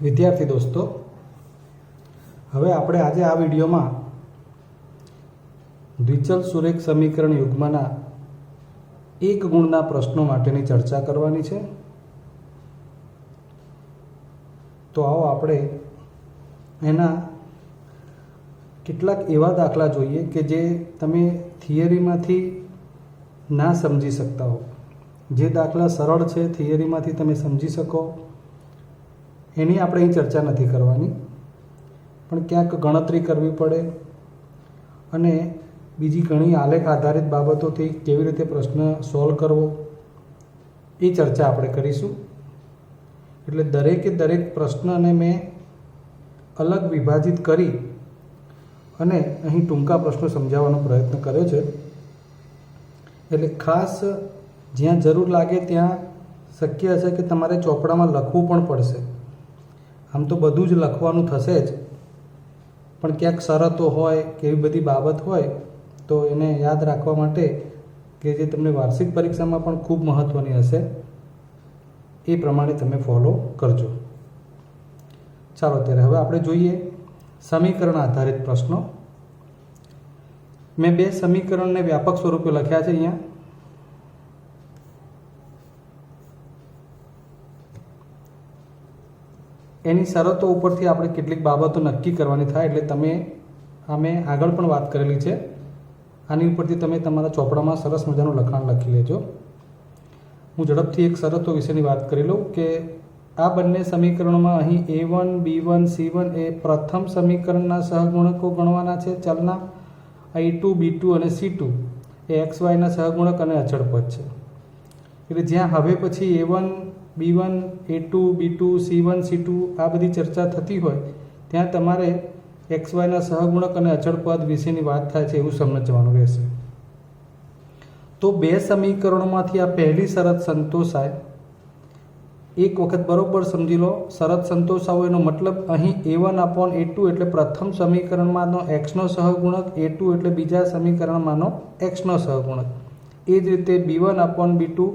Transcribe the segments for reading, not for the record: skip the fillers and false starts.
વિદ્યાર્થી દોસ્તો, હવે આપણે આજે આ વિડીયોમાં દ્વિચલ સુરેખ સમીકરણ યુગ્મના એક ગુણના પ્રશ્નો માટેની ચર્ચા કરવાની છે. તો આવો આપણે એના કેટલાક એવા દાખલા જોઈએ કે જે તમે થિયરીમાંથી ના સમજી શકતા હો. જે દાખલા સરળ છે, થિયરીમાંથી તમે સમજી શકો, એની આપણે અહીં ચર્ચા નથી કરવાની, પણ ક્યાંક ગણતરી કરવી પડે અને બીજી ઘણી આલેખ આધારિત બાબતોથી કેવી રીતે પ્રશ્ન સોલ્વ કરવો એ ચર્ચા આપણે કરીશું. એટલે દરેકે દરેક પ્રશ્નને મેં અલગ વિભાજિત કરી અને અહીં ટૂંકા પ્રશ્નો સમજાવવાનો પ્રયત્ન કર્યો છે. એટલે ખાસ જ્યાં જરૂર લાગે ત્યાં શક્ય હશે કે તમારે ચોપડામાં લખવું પણ પડશે. આમ તો બધું જ લખવાનું થશે જ, પણ ક્યાંક શરતો હોય કે એવી બધી બાબત હોય તો એને યાદ રાખવા માટે કે જે તમને વાર્ષિક પરીક્ષામાં પણ ખૂબ મહત્ત્વની હશે એ પ્રમાણે તમે ફોલો કરજો. ચાલો ત્યારે હવે આપણે જોઈએ સમીકરણ આધારિત પ્રશ્નો. મેં બે સમીકરણને વ્યાપક સ્વરૂપે લખ્યા છે અહીંયા. એની શરતો ઉપરથી આપણે કેટલીક બાબતો નક્કી કરવાની થાય, એટલે તમે અમે આગળ પણ વાત કરેલી છે. આની ઉપરથી તમે તમારા ચોપડામાં સરસ મજાનું લખાણ લખી લેજો. હું ઝડપથી એક શરતો વિશેની વાત કરી લઉં કે આ બંને સમીકરણોમાં અહીં A1, B1, C1 એ પ્રથમ સમીકરણના સહગુણકો ગણવાના છે ચલના. A2, B2 અને C2 એ XYના સહગુણક અને અચળ પદ છે. એટલે જ્યાં હવે પછી A1, B1, A2, B2, C1, C2 આ બધી ચર્ચા થતી હોય ત્યાં તમારે XYના સહગુણક અને અચળ પદ વિશેની વાત થાય છે એવું સમજવાનું રહેશે. તો બે સમીકરણોમાંથી આ પહેલી શરત સંતોષાય, એક વખત બરોબર સમજી લો. શરત સંતોષાવો એનો મતલબ અહીં A1/A2 એટલે પ્રથમ સમીકરણમાંનો Xનો સહગુણક, A2 એટલે બીજા સમીકરણમાંનો Xનો સહગુણક. એ જ રીતે B1/B2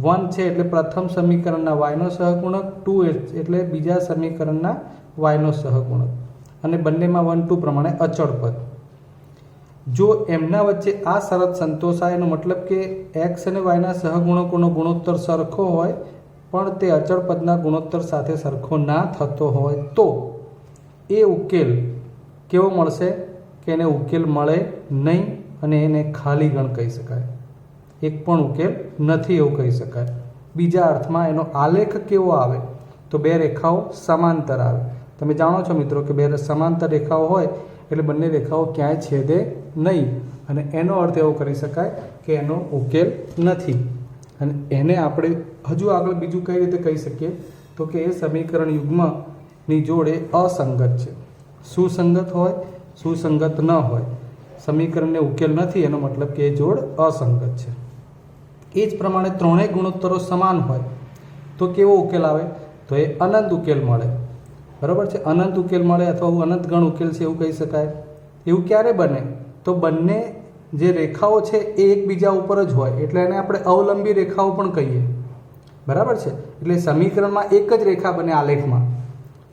1 છે એટલે પ્રથમ સમીકરણના વાયનો સહગુણક, 2 એટલે બીજા સમીકરણના વાયનો સહગુણક, અને બંનેમાં 1, 2 પ્રમાણે અચળ પદ. જો એમના વચ્ચે આ શરત સંતોષાય એનો મતલબ કે એક્સ અને વાયના સહગુણકોનો ગુણોત્તર સરખો હોય પણ તે અચળ પદના ગુણોત્તર સાથે સરખો ના થતો હોય તો એ ઉકેલ કેવો મળશે કે એને ઉકેલ મળે નહીં અને એને ખાલી ગણ કહી શકાય. એક પણ ઉકેલ નથી એવું કહી શકાય. બીજા અર્થમાં એનો આલેખ કેવો આવે તો બે રેખાઓ સમાંતર આવે. તમે જાણો છો મિત્રો કે બે સમાંતર રેખાઓ હોય એટલે બંને રેખાઓ ક્યાંય છેદે નહીં, અને એનો અર્થ એવો કરી શકાય કે એનો ઉકેલ નથી. અને એને આપણે હજુ આગળ બીજું કઈ રીતે કહી શકીએ તો કે એ સમીકરણ યુગ્મની જોડ એ અસંગત છે. સુસંગત હોય, સુસંગત ન હોય, સમીકરણને ઉકેલ નથી એનો મતલબ કે એ જોડ અસંગત છે. એ જ પ્રમાણે ત્રણેય ગુણોત્તરો સમાન હોય તો કેવો ઉકેલ આવે તો એ અનંત ઉકેલ મળે. બરાબર છે, અનંત ઉકેલ મળે અથવા અનંત ગણ ઉકેલ છે એવું કહી શકાય. એવું ક્યારે બને તો બંને જે રેખાઓ છે એ એકબીજા ઉપર જ હોય એટલે એને આપણે અવલંબી રેખાઓ પણ કહીએ. બરાબર છે, એટલે સમીકરણમાં એક જ રેખા બને આલેખમાં,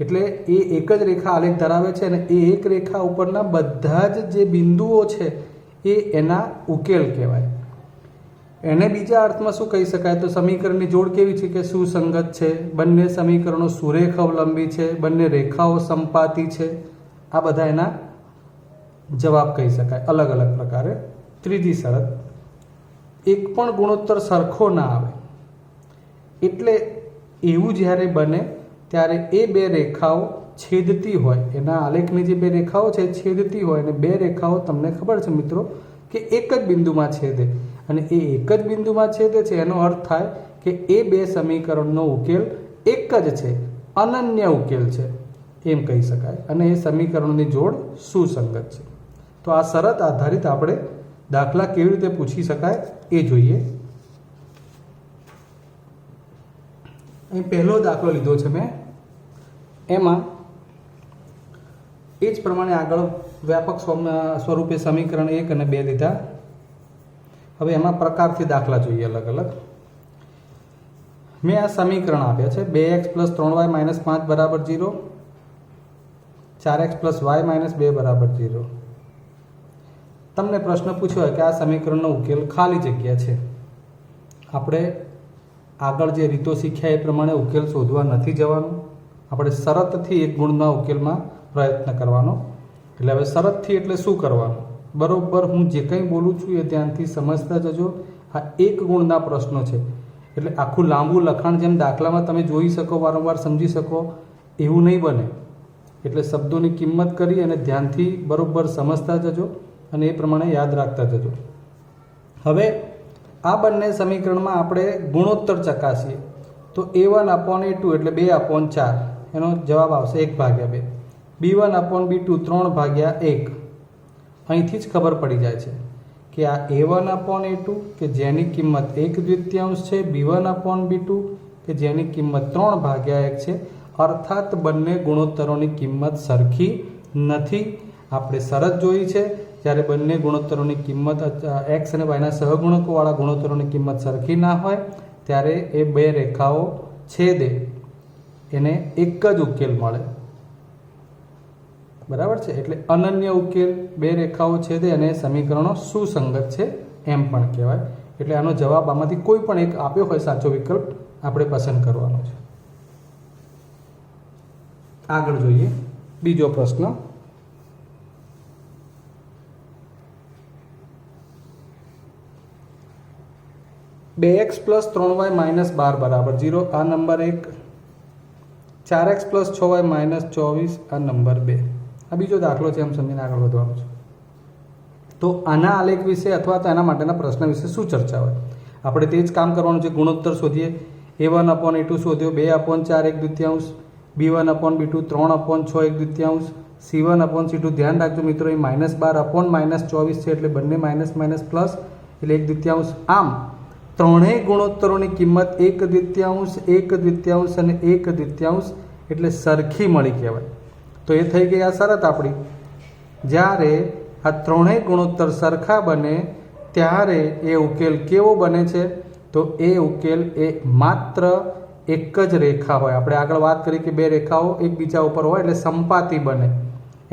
એટલે એ એક જ રેખા આલેખ ધરાવે છે અને એ એક રેખા ઉપરના બધા જ જે બિંદુઓ છે એ એના ઉકેલ કહેવાય. એને બીજા અર્થમાં શું કહી શકાય તો સમીકરણની જોડ કેવી છે કે સુસંગત છે, બંને સમીકરણો સુરેખ અવલંબી છે, બંને રેખાઓ સંપાતી છે. આ બધા એના જવાબ કહી શકાય અલગ અલગ પ્રકારે. ત્રીજી શરત, એક પણ ગુણોત્તર સરખો ના આવે. એટલે એવું જ્યારે બને ત્યારે એ બે રેખાઓ છેદતી હોય, એના આલેખની જે બે રેખાઓ છે છેદતી હોય, અને બે રેખાઓ તમને ખબર છે મિત્રો કે એક જ બિંદુમાં છેદે, અને એ એક જ બિંદુમાં છેદે છે એનો અર્થ થાય કે એ બે સમીકરણનો ઉકેલ એક જ છે, અનન્ય ઉકેલ છે એમ કહી શકાય, અને એ સમીકરણોની જોડ સુસંગત છે. તો આ શરત આધારિત આપણે દાખલા કેવી રીતે પૂછી શકાય એ જોઈએ. અહીં પહેલો દાખલો લીધો છે મેં, એમાં એ જ પ્રમાણે આગળ વ્યાપક સ્વરૂપે સમીકરણ 1 અને 2 લીધા. હવે એમાં પ્રકારથી દાખલા જોઈએ અલગ અલગ. મેં આ સમીકરણ આપ્યા છે 2x + 3y - 5 બરાબર 0, 4x + y - 2 બરાબર 0. તમને પ્રશ્ન પૂછ્યો હોય કે આ સમીકરણનો ઉકેલ ખાલી જગ્યા છે. આપણે આગળ જે રીતો શીખ્યા એ પ્રમાણે ઉકેલ શોધવા નથી જવાનું. આપણે શરતથી એક ગુણના ઉકેલમાં પ્રયત્ન કરવાનો. એટલે હવે શરતથી એટલે શું કરવાનું, બરોબર હું જે કંઈ બોલું છું એ ધ્યાનથી સમજતા જજો. આ એક ગુણના પ્રશ્નો છે એટલે આખું લાંબુ લખાણ જેમ દાખલામાં તમે જોઈ શકો, વારંવાર સમજી શકો એવું નહીં બને. એટલે શબ્દોની કિંમત કરી અને ધ્યાનથી બરોબર સમજતા જજો અને એ પ્રમાણે યાદ રાખતા જજો. હવે આ બંને સમીકરણમાં આપણે ગુણોત્તર ચકાસીએ તો a1/a2 એટલે 2/4 એનો જવાબ આવશે 1/2. b1/b2 3/1. અહીંથી જ ખબર પડી જાય છે કે આ a1/a2 કે જેની કિંમત 1/2 છે, b1/b2 કે જેની કિંમત 3/1 છે, અર્થાત બંને ગુણોત્તરોની કિંમત સરખી નથી. આપણે શરત જોઈ છે, જ્યારે બંને ગુણોત્તરોની કિંમત x અને yના સહગુણકોવાળા ગુણોત્તરોની કિંમત સરખી ના હોય ત્યારે એ બે રેખાઓ છેદે એને એક જ ઉકેલ મળે. બરાબર છે. એટલે અનન્ય ઉકેલ, બે રેખાઓ છેદે અને સમીકરણો સુસંગત છે એમ પણ કહેવાય. એટલે આનો જવાબ આમાંથી કોઈ પણ એક આપ્યો હોય સાચો વિકલ્પ આપણે પસંદ કરવાનો છે. આગળ જોઈએ બીજો પ્રશ્ન. x + 3y - 12 બરાબર 0 આ નંબર 1, 4x + 6y - 24 આ નંબર 2. આ બીજો દાખલો છે, એમ સમજીને આગળ વધવાનું છે. તો આના આલેખ વિશે અથવા તો એના માટેના પ્રશ્ન વિશે શું ચર્ચા હોય, આપણે તે જ કામ કરવાનું છે. ગુણોત્તર શોધીએ. a1/a2 શોધ્યો 2/4 1/2, b1/b2 3/6 1/2, c1/c2 ધ્યાન રાખજો મિત્રો એ -12/-24 છે એટલે બંને માઇનસ માઇનસ પ્લસ એટલે 1/2. આમ ત્રણેય ગુણોત્તરોની કિંમત 1/2 1/2 અને 1/2 એટલે સરખી મળી કહેવાય. તો એ થઈ ગઈ આ શરત આપણી. જ્યારે આ ત્રણેય ગુણોત્તર સરખા બને ત્યારે એ ઉકેલ કેવો બને છે, તો એ ઉકેલ એ માત્ર એક જ રેખા હોય. આપણે આગળ વાત કરી કે બે રેખાઓ એકબીજા ઉપર હોય એટલે સંપાતી બને.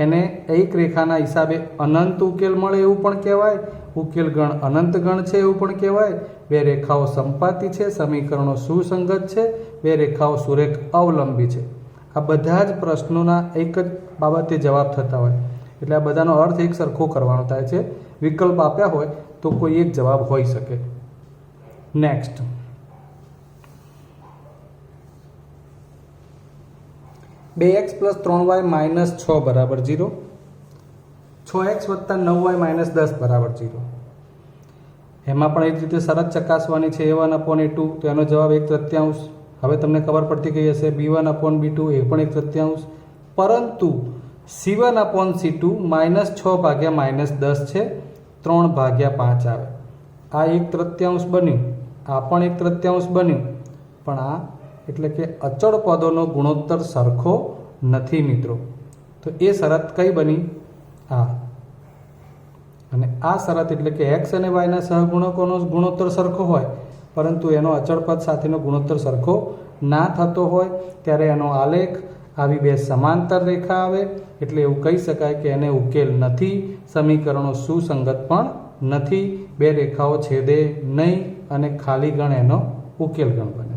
એને એક રેખાના હિસાબે અનંત ઉકેલ મળે એવું પણ કહેવાય, ઉકેલ ગણ અનંત ગણ છે એવું પણ કહેવાય. બે રેખાઓ સંપાતી છે, સમીકરણો સુસંગત છે, બે રેખાઓ સુરેખ અવલંબી છે. આ બધા જ પ્રશ્નોના એક જ બાબતે જવાબ થતા હોય એટલે આ બધાનો અર્થ એક સરખો કરવાનો થાય છે. વિકલ્પ આપ્યા હોય તો કોઈ એક જવાબ હોઈ શકે. નેક્સ્ટ, x + 3y - 6 બરાબર 0, 6x + 9y - 10 બરાબર 0. એમાં પણ એ જ રીતે શરત ચકાસવાની છે. a1/a2 તો એનો જવાબ 1/3. હવે તમને ખબર પડતી ગઈ હશે b1/b2 એ પણ 1/3, પરંતુ c1/c2 -6/-10 છે, 3/5 આવે. આ 1/3 બન્યું, આ પણ 1/3 બન્યું, પણ આ એટલે કે અચળ પદોનો ગુણોત્તર સરખો નથી મિત્રો. તો એ શરત કઈ બની? આ. અને આ શરત એટલે કે x અને yના સહગુણકોનો ગુણોત્તર સરખો હોય પરંતુ એનો અચળ પદ સાથેનો ગુણોત્તર સરખો ના થતો હોય ત્યારે એનો આલેખ આવી બે સમાંતર રેખા આવે એટલે એવું કહી શકાય કે એને ઉકેલ નથી. સમીકરણો સુસંગત પણ નથી, બે રેખાઓ છેદે નહીં અને ખાલી ગણ એનો ઉકેલ ગણ બને.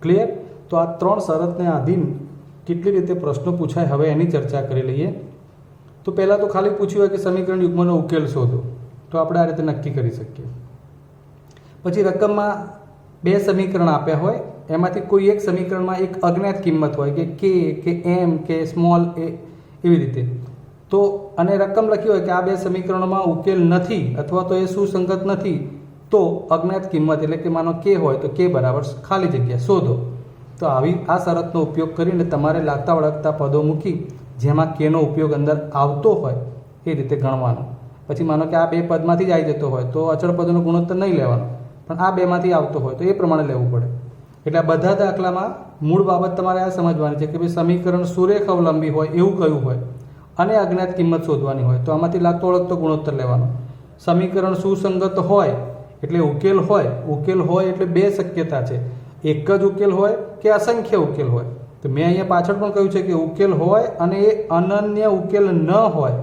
ક્લિયર? તો આ ત્રણ શરતને આધીન કેટલી રીતે પ્રશ્નો પૂછાય હવે એની ચર્ચા કરી લઈએ. તો પહેલાં તો ખાલી પૂછ્યું હોય કે સમીકરણ યુગ્મનો ઉકેલ શોધો, તો આપણે આ રીતે નક્કી કરી શકીએ. પછી રકમમાં બે સમીકરણ આપ્યા હોય, એમાંથી કોઈ એક સમીકરણમાં એક અજ્ઞાત કિંમત હોય કે કે એમ કે સ્મોલ એ એવી રીતે. તો અને રકમ લખી હોય કે આ બે સમીકરણોમાં ઉકેલ નથી અથવા તો એ સુસંગત નથી, તો અજ્ઞાત કિંમત એટલે કે માનો કે હોય તો કે બરાબર ખાલી જગ્યા શોધો. તો આવી આ શરતનો ઉપયોગ કરીને તમારે લાગતા વળગતા પદો મૂકી જેમાં કેનો ઉપયોગ અંદર આવતો હોય એ રીતે ગણવાનો. પછી માનો કે આ બે પદમાંથી જ આવી જતો હોય તો અચળ પદોનો ગુણોત્તર નહીં લેવાનો, પણ આ બેમાંથી આવતો હોય તો એ પ્રમાણે લેવું પડે. એટલે આ બધા દાખલામાં મૂળ બાબત તમારે આ સમજવાની છે કે ભાઈ સમીકરણ સુરેખ અવલંબી હોય એવું કયું હોય અને અજ્ઞાત કિંમત શોધવાની હોય તો આમાંથી લાગતો વળગતો ગુણોત્તર લેવાનો. સમીકરણ સુસંગત હોય એટલે ઉકેલ હોય એટલે બે શક્યતા છે. એક જ ઉકેલ હોય કે અસંખ્ય ઉકેલ હોય? તો મેં અહીંયા પાછળ પણ કહ્યું છે કે ઉકેલ હોય અને એ અનન્ય ઉકેલ ન હોય,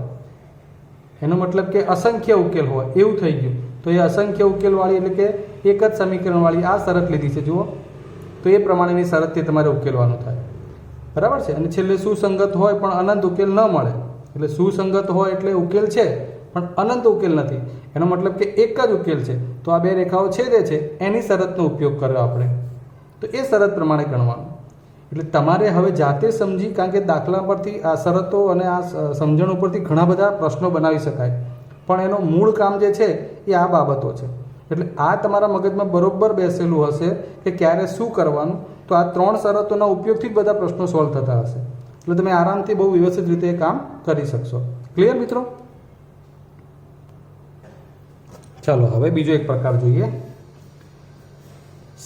એનો મતલબ કે અસંખ્ય ઉકેલ હોય એવું થઈ ગયું. તો એ અસંખ્ય ઉકેલવાળી એટલે કે એક જ સમીકરણવાળી આ શરત લીધી છે જુઓ, તો એ પ્રમાણેની શરતથી તમારે ઉકેલવાનું થાય, બરાબર છે. અને છેલ્લે સુસંગત હોય પણ અનંત ઉકેલ ન મળે, એટલે સુસંગત હોય એટલે ઉકેલ છે પણ અનંત ઉકેલ નથી, એનો મતલબ કે એક જ ઉકેલ છે. તો આ બે રેખાઓ છેદે છે એની શરતનો ઉપયોગ કર્યો આપણે, તો એ શરત પ્રમાણે ગણવાનું. એટલે તમારે હવે જાતે સમજી, કારણ કે દાખલા પરથી આ શરતો અને આ સમજણ ઉપરથી ઘણા બધા પ્રશ્નો બનાવી શકાય, પણ એનો મૂળ કામ જે છે એ આ બાબતો છે. એટલે આ તમારા મગજમાં બરોબર બેસેલું હશે કે ક્યારે શું કરવાનું, તો આ 3 શરતોના ઉપયોગથી જ બધા પ્રશ્નો સોલ્વ થતા હશે. એટલે તમે આરામથી બહુ વ્યવસ્થિત રીતે એ કામ કરી શકશો. ક્લિયર મિત્રો? ચાલો હવે બીજો એક પ્રકાર જોઈએ,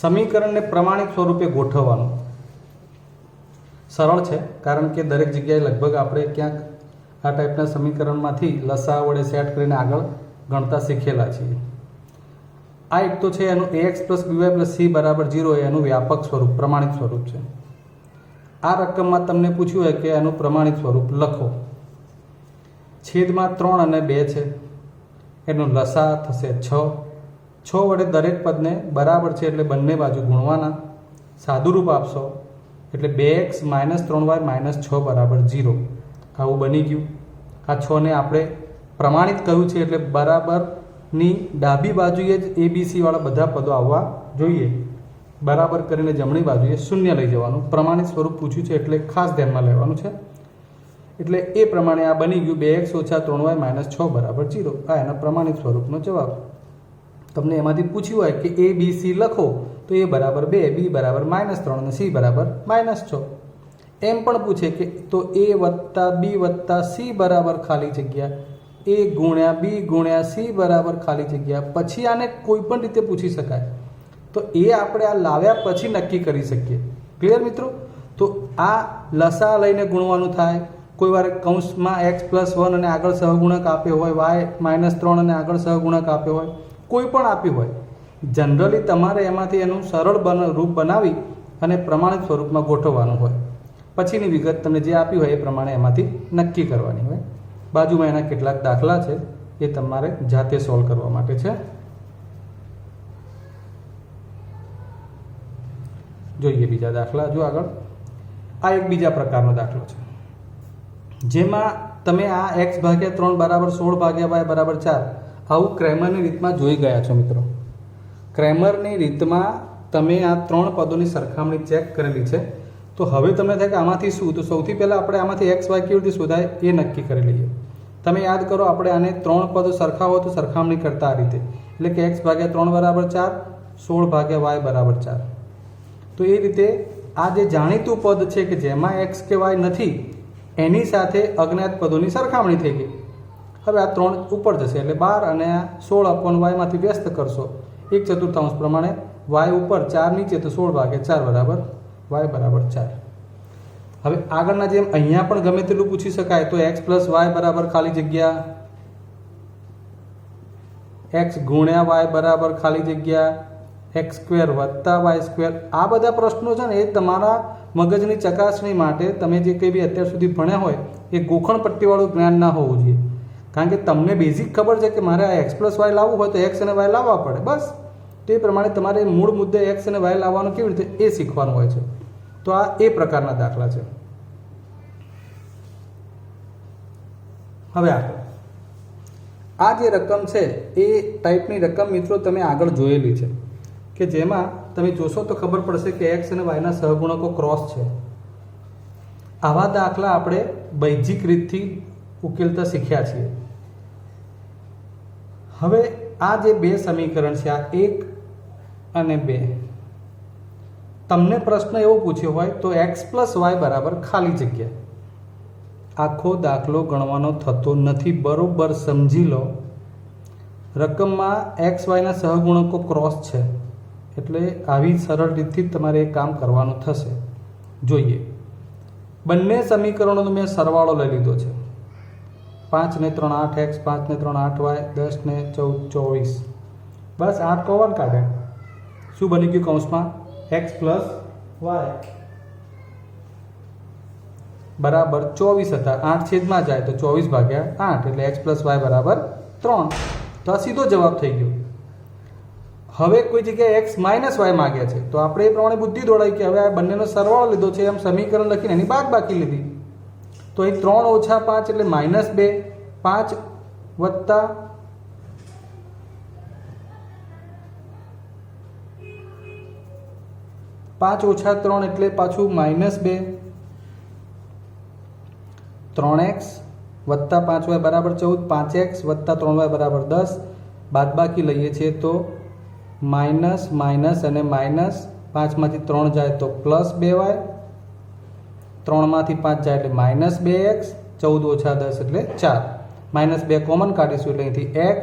સમીકરણને પ્રમાણિત સ્વરૂપે ગોઠવવાનું. સરળ છે, કારણ કે દરેક જગ્યાએ લગભગ આપણે ક્યાંક આ ટાઈપના સમીકરણમાંથી લસા વડે સેટ કરીને આગળ ગણતા શીખેલા છીએ. આ એક તો છે એનું ax + by + c = 0 એનું વ્યાપક સ્વરૂપ, પ્રમાણિત સ્વરૂપ છે. આ રકમમાં તમને પૂછ્યું હોય કે એનું પ્રમાણિત સ્વરૂપ લખો. છેદમાં 3 અને 2 છે, એનો લસા થશે 6. 6 વડે દરેક પદને બરાબર છે એટલે બંને બાજુ ગુણવાના, સાદું રૂપ આપશો એટલે 2x - 3y - 6 = 0. આવું બની ગયું. આ 6 ને આપણે પ્રમાણિત કહ્યું છે એટલે બરાબરની ડાબી બાજુએ જ ABC વાળા બધા પદો આવવા જોઈએ. બરાબર કરીને જમણી બાજુએ 0 લઈ જવાનું. પ્રમાણિત સ્વરૂપ પૂછ્યું છે એટલે ખાસ ધ્યાનમાં લેવાનું છે. એટલે એ પ્રમાણે આ બની ગયું 2x - 3y - 6 = 0. આ એના પ્રમાણિત સ્વરૂપનો જવાબ. તમને એમાંથી પૂછ્યું હોય કે ABC લખો તો A = 2, B = -3 અને C = -6. એમ પણ પૂછે કે તો A + B + C બરાબર ખાલી જગ્યા A × B × C બરાબર ખાલી જગ્યા. પછી આને કોઈ પણ રીતે પૂછી શકાય, તો એ આપણે આ લાવ્યા પછી નક્કી કરી શકીએ. ક્લિયર મિત્રો? તો આ લસા લઈને ગુણવાનું થાય. કોઈ વાર કૌંસમાં x + 1 અને આગળ સહગુણક આપ્યો હોય, y - 3 અને આગળ સહગુણક આપ્યો હોય, કોઈ પણ આપ્યું હોય, જનરલી તમારે એમાંથી એનું સરળ રૂપ બનાવી અને પ્રમાણિત સ્વરૂપમાં ગોઠવવાનું હોય. પછીની વિગત તમને જે આપી હોય એ પ્રમાણે એમાંથી નક્કી કરવાની હોય. બાજુમાં એના કેટલાક દાખલા છે, એ તમારે જાતે સોલ્વ કરવા માટે છે. જોઈએ બીજા દાખલા. જો આગળ આ એક બીજા પ્રકારનો દાખલો છે, જેમાં તમે આ x / 3 = 16 / y = 4 આવું ક્રેમરની રીતમાં જોઈ ગયા છો મિત્રો. ક્રેમરની રીતમાં તમે આ 3 પદોની સરખામણી ચેક કરેલી છે. તો હવે તમને થાય કે આમાંથી શું, તો સૌથી પહેલાં આપણે આમાંથી x y કેવી રીતે શોધાય એ નક્કી કરી લઈએ. તમે યાદ કરો, આપણે આને 3 પદો સરખા હોય તો સરખામણી કરતા આ રીતે, એટલે કે x / 3 = 4, 16 / y = 4. તો એ રીતે આ જે જાણીતું પદ છે કે જેમાં x કે y નથી, એની સાથે અજ્ઞાત પદોની સરખામણી થઈ ગઈ. હવે આ 3 ઉપર જશે એટલે 12 અને આ 16/y માંથી વ્યસ્ત કરશો 1/4 પ્રમાણે, y ઉપર 4 નીચે તો 16 / 4 = y = 4. હવે આગળના જેમ અહીંયા પણ ગમે તેટલું પૂછી શકાય, તો x + y બરાબર ખાલી જગ્યા, x × y બરાબર ખાલી જગ્યા, x² + y². આ બધા પ્રશ્નો છે ને એ તમારા મગજની ચકાસણી માટે તમે જે કંઈ બી અત્યાર સુધી ભણ્યા હોય એ ગોખણ પટ્ટીવાળું જ્ઞાન ના હોવું જોઈએ. કારણ કે તમને બેઝિક ખબર છે કે મારે આ x + y લાવવું હોય તો x અને y લાવવા પડે, બસ. તે પ્રમાણે તમારે મૂળ મુદ્દે x અને y લાવવાનું કેવી રીતે એ શીખવાનું હોય છે. તો આ એ પ્રકારના દાખલા છે. હવે આ જે રકમ છે એ ટાઈપની રકમ મિત્રો તમે આગળ જોયેલી છે, કે જેમાં તમે જોશો તો ખબર પડશે કે x અને y ના સહગુણકો ક્રોસ છે. આવા દાખલા આપણે બૈજિક રીતથી ઉકેલતા શીખ્યા છીએ. હવે આ જે બે સમીકરણ છે, આ 1 અને 2, તમને પ્રશ્ન એવો પૂછ્યો હોય તો x + y બરાબર ખાલી જગ્યા. આખો દાખલો ગણવાનો થતો નથી, બરોબર સમજી લો. રકમમાં x y ના સહગુણકો ક્રોસ છે, એટલે આવી સરળ રીતથી તમારે એ કામ કરવાનું થશે. જોઈએ, બંને સમીકરણોનો મેં સરવાળો લઈ લીધો છે. 5 ને 3 8x, 5 ને 3 8y, 10 ને 14 24. બસ 8 કોમન કાઢે. શું બની ગયું કૌંસમાં? એક્સ પ્લસ વાય બરાબર 24 હતા. 8 છેદમાં જાય તો 24/8 એટલે એક્સ પ્લસ વાય બરાબર 3. તો આ સીધો જવાબ થઈ ગયો. હવે કોઈ જગ્યાએ એક્સ માઇનસ વાય માગ્યા છે તો આપણે એ પ્રમાણે બુદ્ધિ દોડાઈ કે હવે આ બંનેનો સરવાળો લીધો છે, એમ સમીકરણ લખીને એની બાદબાકી લીધી. તો અહીં 3 ઓછા 5 એટલે -2, 5 વત્તા 5 ઓછા 3 એટલે પાછું -2, 3x વત્તા 5y બરાબર 14, 5x વત્તા 3y બરાબર 10. બાદબાકી લઈએ છીએ તો માઇનસ માઇનસ અને માઇનસ, 5માંથી 3 જાય તો +2y, 3માંથી 5 જાય એટલે -2x, 14 ઓછા 10 એટલે 4. -2 કોમન કાઢીશું એટલે અહીંથી x,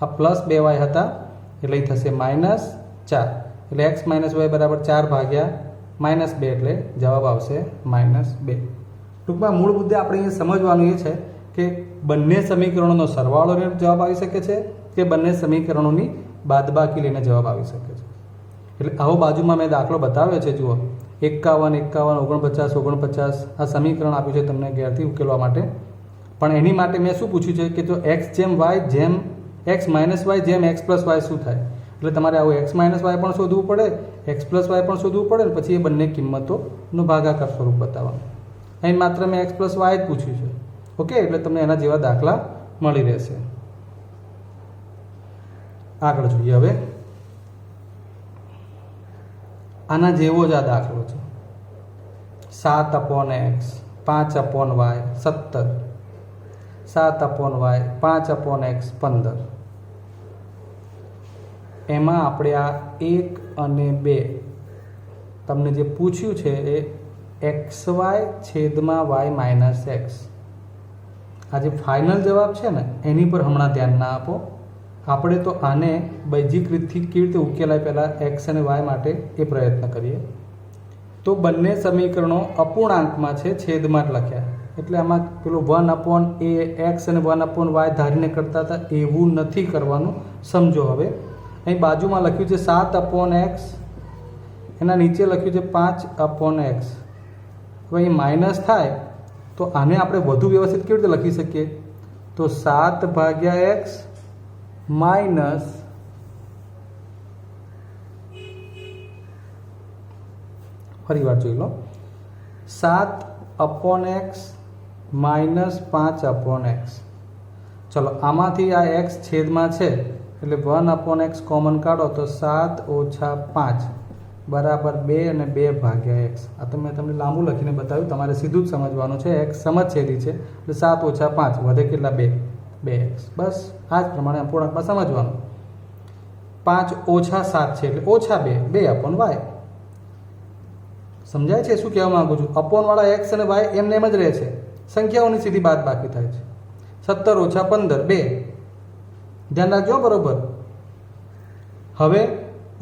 આ +2y હતા એટલે અહીં થશે -4. એટલે x - y બરાબર 4/-2 એટલે જવાબ આવશે -2. ટૂંકમાં મૂળ મુદ્દે આપણે અહીંયા સમજવાનું એ છે કે બંને સમીકરણોનો સરવાળો લઈને જવાબ આવી શકે છે કે બંને સમીકરણોની બાદબાકી લઈને જવાબ આવી શકે છે. એટલે આવો બાજુમાં મેં દાખલો બતાવ્યો છે, જુઓ 51, 51, 49, 49 આ સમીકરણ આપ્યું છે તમને ઘેરથી ઉકેલવા માટે. પણ એની માટે મેં શું પૂછ્યું છે કે જો x જેમ y જેમ x - y જેમ x + y શું થાય? એટલે તમારે આવું x - y પણ શોધવું પડે, x + y પણ શોધવું પડે, અને પછી એ બંને કિંમતોનું ભાગાકાર સ્વરૂપ બતાવવાનું. અહીં માત્ર મેં x + y જ પૂછ્યું છે. ઓકે, એટલે તમને એના જેવા દાખલા મળી રહેશે. આગળ જોઈએ. હવે આના જેવો જ આ દાખલો છે. 7/x, 5/y 17, 7/y, 5/x 15. એમાં આપણે આ 1 અને 2 તમને જે પૂછ્યું છે એ xy છેદમાં y - x. આ જે ફાઇનલ જવાબ છે ને એની પર હમણાં ધ્યાન ના આપો. આપણે તો આને બૈજિક રીતથી કેવી રીતે ઉકેલાય પહેલાં x અને y માટે એ પ્રયત્ન કરીએ. તો બંને સમીકરણો અપૂર્ણાંકમાં છે, છેદમાં જ લખ્યા. એટલે આમાં પેલું 1/x અને 1/y ધારીને કરતા હતા એવું નથી કરવાનું. સમજો. હવે અહીં બાજુમાં લખ્યું છે 7/x, એના નીચે લખ્યું છે 5/x. હવે અહીં માઇનસ થાય તો આને આપણે વધુ વ્યવસ્થિત કેવી રીતે લખી શકીએ? તો 7/x માઇનસ ફરી વાર જોઈ લો, 7/x માઇનસ 5/x. ચલો આમાંથી આ x છેદમાં છે એટલે 1/x કોમન કાઢો તો 7 ઓછા 5 બરાબર 2 અને 2/x. આ તો મેં તમને લાંબુ લખીને બતાવ્યું, તમારે સીધું જ સમજવાનું છે. x સમજછેદી છે એટલે 7 ઓછા 5 વધે કેટલા? 2x. બસ આ જ પ્રમાણે અપૂર્ણાંકમાં સમજવાનું. 5 ઓછા 7 છે એટલે ઓછા 2, 2/y. સમજાય છે શું કહેવા માંગુ છું? અપોનવાળા x અને y એમને એમ જ રહે છે, સંખ્યાઓની સીધી બાદબાકી થાય છે. 17 ઓછા 15 2. ધ્યાન રાખજો બરોબર. હવે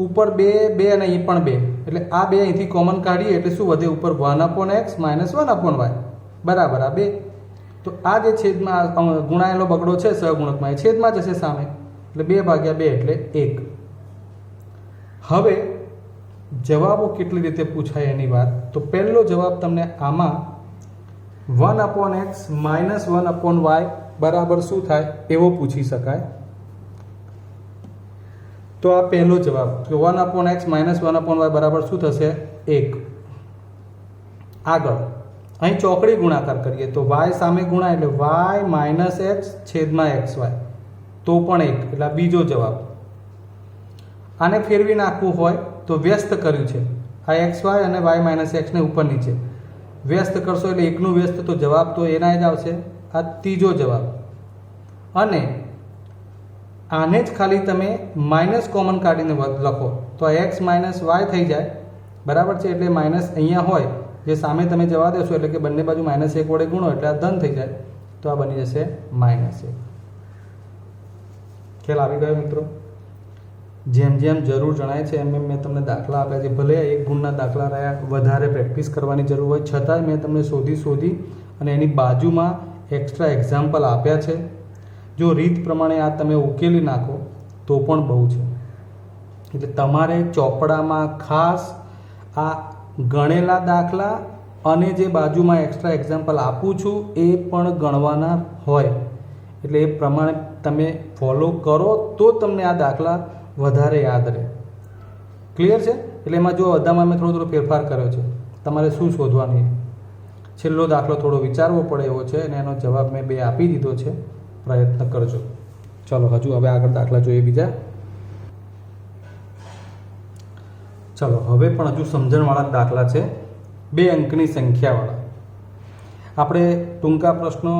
ઉપર 2 2 અને અહીં પણ 2 એટલે આ 2 અહીંથી કોમન કાઢીએ એટલે શું વધે? ઉપર 1/x માઇનસ 1/y બરાબર આ 2. તો આ જે છેદમાં ગુણાયેલો બગડો છે સહગુણકમાં, એ છેદમાં જશે સામે એટલે 2/2 એટલે 1. હવે જવાબો કેટલી રીતે પૂછાય એની વાત. તો પહેલો જવાબ તમને આમાં 1/x માઇનસ 1/y બરાબર શું થાય એવો પૂછી શકાય. તો આ પહેલો જવાબ કે 1/x માઇનસ 1/y બરાબર શું થશે? 1. આગળ અહીં ચોકડી ગુણાકાર કરીએ તો y સામે ગુણાય એટલે y માઇનસ x છેદમાં xy તો પણ 1 એટલે આ બીજો જવાબ. આને ફેરવી નાખવું હોય તો વ્યસ્ત કર્યું છે, આ xy અને y માઇનસ x ને ઉપર નીચે વ્યસ્ત કરશો એટલે એકનું વ્યસ્ત તો જવાબ તો એના જ આવશે. આ ત્રીજો જવાબ. અને આને જ ખાલી તમે માઇનસ કોમન કાઢીને લખો તો x માઇનસ y થઈ જાય બરાબર છે. એટલે માઇનસ અહીંયા હોય જે સામે તમે જવા દેશો એટલે કે બંને બાજુ -1 વડે ગુણો એટલે આ ધન થઈ જાય તો આ બની જશે -1. ખ્યાલ આવી ગયો મિત્રો? જેમ જેમ જરૂર જણાય છે એમ એમ મેં તમને દાખલા આપ્યા છે. ભલે 1 ગુણના દાખલા રહ્યા, વધારે પ્રેક્ટિસ કરવાની જરૂર હોય છતાંય મેં તમને શોધી અને એની બાજુમાં એક્સ્ટ્રા એક્ઝામ્પલ આપ્યા છે. જો રીત પ્રમાણે આ તમે ઉકેલી નાખો તો પણ બહુ છે. એટલે તમારે ચોપડામાં ખાસ આ ગણેલા દાખલા અને જે બાજુમાં એક્સ્ટ્રા એક્ઝામ્પલ આપું છું એ પણ ગણવાના હોય, એટલે એ પ્રમાણે તમે ફોલો કરો તો તમને આ દાખલા વધારે યાદ રહે. ક્લિયર છે? એટલે એમાં જો બધામાં મેં થોડો ફેરફાર કર્યો છે. તમારે શું શોધવાનું, છેલ્લો દાખલો થોડો વિચારવો પડે એવો છે અને એનો જવાબ મેં 2 આપી દીધો છે. પ્રયત્ન કરજો. ચલો હજુ હવે આગળ દાખલા જોઈએ બીજા. ચલો હવે પણ હજુ સમજણવાળા દાખલા છે, 2 અંકની સંખ્યાવાળા. આપણે ટૂંકા પ્રશ્નો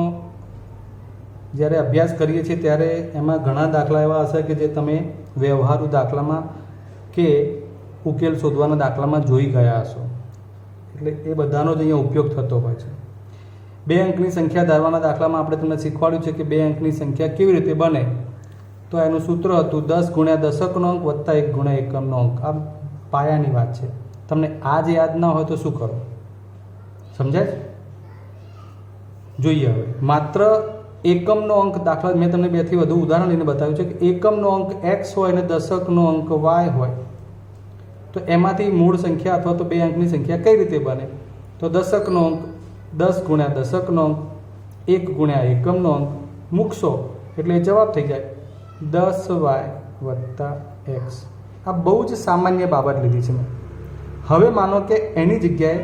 જ્યારે અભ્યાસ કરીએ છીએ ત્યારે એમાં ઘણા દાખલા એવા હશે કે જે તમે વ્યવહારુ દાખલામાં કે ઉકેલ શોધવાના દાખલામાં જોઈ ગયા હશો, એટલે એ બધાનો જ અહીંયા ઉપયોગ થતો હોય છે. 2 અંકની સંખ્યા ધારવાના દાખલામાં આપણે તમને શીખવાડ્યું છે કે 2 અંકની સંખ્યા કેવી રીતે બને. તો એનું સૂત્ર હતું 10 ગુણ્યા દશકનો અંક વત્તા 1 ગુણ્યા એકમનો અંક. આ પાયાની વાત છે. તમને આ જ યાદ ના હોય તો શું કરો? સમજાય છે? જોઈએ હવે માત્ર એકમનો અંક દાખલા મેં તમને 2 થી વધુ ઉદાહરણ લઈને બતાવ્યું છે કે એકમનો અંક x હોય અને દશકનો અંક y હોય તો એમાંથી મૂળ સંખ્યા અથવા તો 2 અંકની સંખ્યા કઈ રીતે બને? તો દશકનો અંક 10 ગુણ્યા દશકનો અંક 1 ગુણ્યા એકમનો અંક મૂકશો એટલે જવાબ થઈ જાય 10y વત્તા x. આ બહુ જ સામાન્ય બાબત લીધી છે મેં. હવે માનો કે એની જગ્યાએ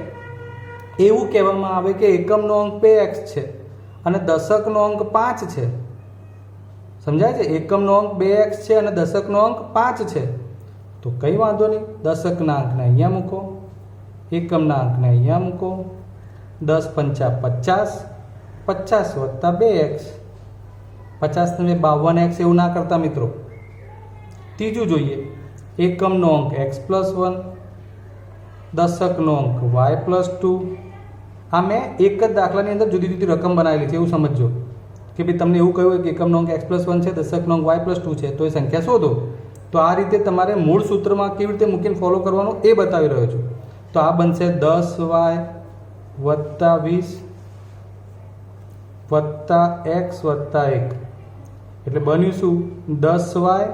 એવું કહેવામાં આવે કે એકમનો અંક 2x છે અને દશકનો અંક 5 છે. સમજાય છે? એકમનો અંક 2x છે અને દશકનો અંક 5 છે તો કંઈ વાંધો નહીં, દશકના અંકને અહીંયા મૂકો, એકમના અંકને અહીંયા મૂકો. 10 પંચા 50, 50 વત્તા 2x, 50 ને 52x એવું ના કરતા મિત્રો. ત્રીજું જોઈએ, એકમનો અંક x+1, દશકનો અંક y+2. આ મેં એક જ દાખલાની અંદર જુદી જુદી રકમ બનાવેલી છે એવું સમજજો કે ભાઈ તમને એવું કહ્યું કે એકમનો અંક x+1 છે, દશકનો અંક y+2 છે તો એ સંખ્યા શોધો. તો આ રીતે તમારે મૂળ સૂત્રમાં કેવી રીતે મૂકીને ફોલો કરવાનું એ બતાવી રહ્યો છું. તો આ બનશે 10y વત્તા 20 વત્તા x વત્તા 1 એટલે બન્યું શું? 10y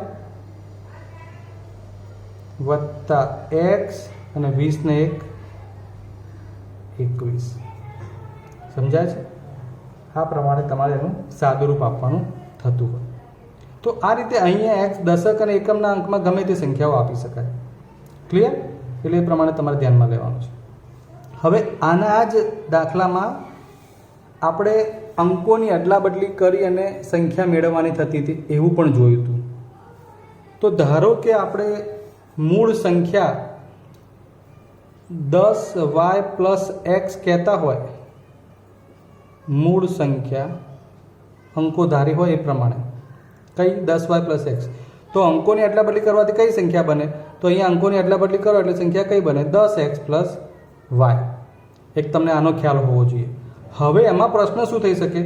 વત્તા x અને 20 ને 1 21. સમજાય છે? આ પ્રમાણે તમારે એનું સાદુરૂપ આપવાનું થતું હોય. તો આ રીતે અહીંયા x દશક અને એકમના અંકમાં ગમે તે સંખ્યાઓ આપી શકાય. ક્લિયર? એટલે એ પ્રમાણે તમારે ધ્યાનમાં લેવાનું છે. હવે આના જ દાખલામાં આપણે અંકોની અદલાબદલી કરી અને સંખ્યા મેળવવાની થતી હતી એવું પણ જોયું હતું. તો ધારો કે આપણે મૂળ સંખ્યા 10y પ્લસ x કહેતા હોય, મૂળ સંખ્યા અંકો ધારી હોય એ પ્રમાણે કઈ 10y પ્લસ x, તો અંકોની અદલાબદલી કરવાથી કઈ સંખ્યા બને? તો અહીંયા અંકોની અદલાબદલી કરો એટલે સંખ્યા કઈ બને? 10x plus y. એક તમને આનો ખ્યાલ હોવો જોઈએ. હવે એમાં પ્રશ્ન શું થઈ શકે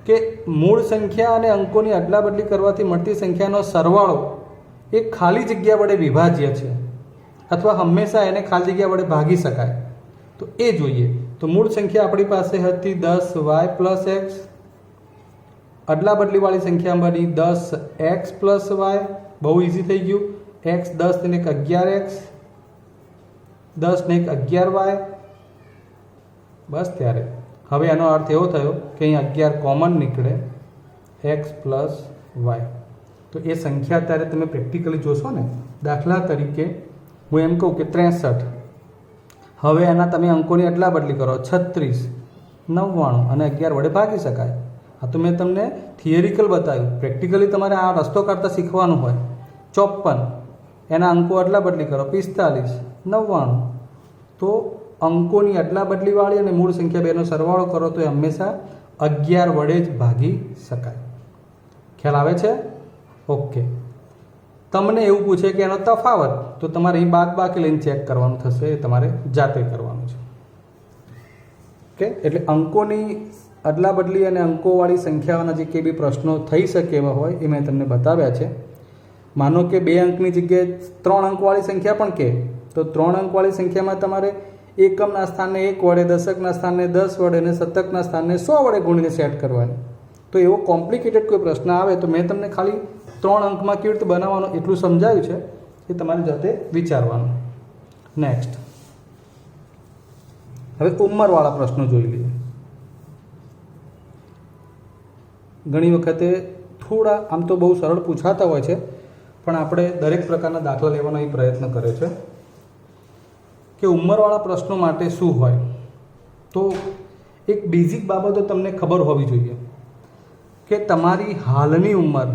કે મૂળ સંખ્યા અને અંકોની અદલાબદલી કરવાથી મળતી સંખ્યાનો સરવાળો એ ખાલી જગ્યા વડે વિભાજ્ય છે અથવા હંમેશા એને ખાલી જગ્યા વડે ભાગી શકાય. તો એ જોઈએ. તો મૂળ સંખ્યા આપણી પાસે હતી 10y પ્લસ x, અદલાબદલીવાળી સંખ્યા બની 10x પ્લસ y. બહુ ઇઝી થઈ ગયું. x 10 ને 11x, 10 ને 11y. બસ ત્યારે હવે એનો અર્થ એવો થયો કે અહીં 11 કોમન નીકળે, x પ્લસ y. તો એ સંખ્યા અત્યારે તમે પ્રેક્ટિકલી જોશો ને. દાખલા તરીકે હું એમ કહું કે 63. હવે એના તમે અંકોની અદલાબદલી કરો 36, 99 અને 11 વડે ભાગી શકાય. આ તો મેં તમને થિયરિકલ બતાવ્યું. પ્રેક્ટિકલી તમારે આ રસ્તો કાઢતા શીખવાનું હોય. 54 એના અંકો અદલાબદલી કરો 45, 99. તો અંકોની અદલાબદલીવાળી અને મૂળ સંખ્યા બેનો સરવાળો કરો તો એ હંમેશા 11 વડે જ ભાગી શકાય. ખ્યાલ આવે છે? ઓકે. તમને એવું પૂછે કે એનો તફાવત, તો તમારે અહીં બાદબાકી લઈને ચેક કરવાનું થશે. એ તમારે જાતે કરવાનું છે. ઓકે. એટલે અંકોની અદલાબદલી અને અંકોવાળી સંખ્યાઓના જે કે બી પ્રશ્નો થઈ શકે એવા હોય એ મેં તમને બતાવ્યા છે. માનો કે 2 અંકની જગ્યાએ 3 અંકવાળી સંખ્યા પણ કે, તો 3 અંકવાળી સંખ્યામાં તમારે એકમના સ્થાનને 1 વડે, દશકના સ્થાનને 10 વડે અને શતકના સ્થાનને 100 વડે ગુણીને સેટ કરવાની. તો એવો કોમ્પ્લિકેટેડ કોઈ પ્રશ્ન આવે તો મેં તમને ખાલી 3 અંકમાં કેવી રીતે બનાવવાનો એટલું સમજાવ્યું છે. એ તમારી જાતે વિચારવાનું. નેક્સ્ટ હવે ઉંમરવાળા પ્રશ્નો જોઈ લઈએ. ઘણી વખતે થોડા આમ તો બહુ સરળ પૂછાતા હોય છે, પણ આપણે દરેક પ્રકારના દાખલા લેવાનો અહીં પ્રયત્ન કરે છે કે ઉંમરવાળા પ્રશ્નો માટે શું હોય. તો એક બેઝિક બાબતો તમને ખબર હોવી જોઈએ કે તમારી હાલની ઉંમર,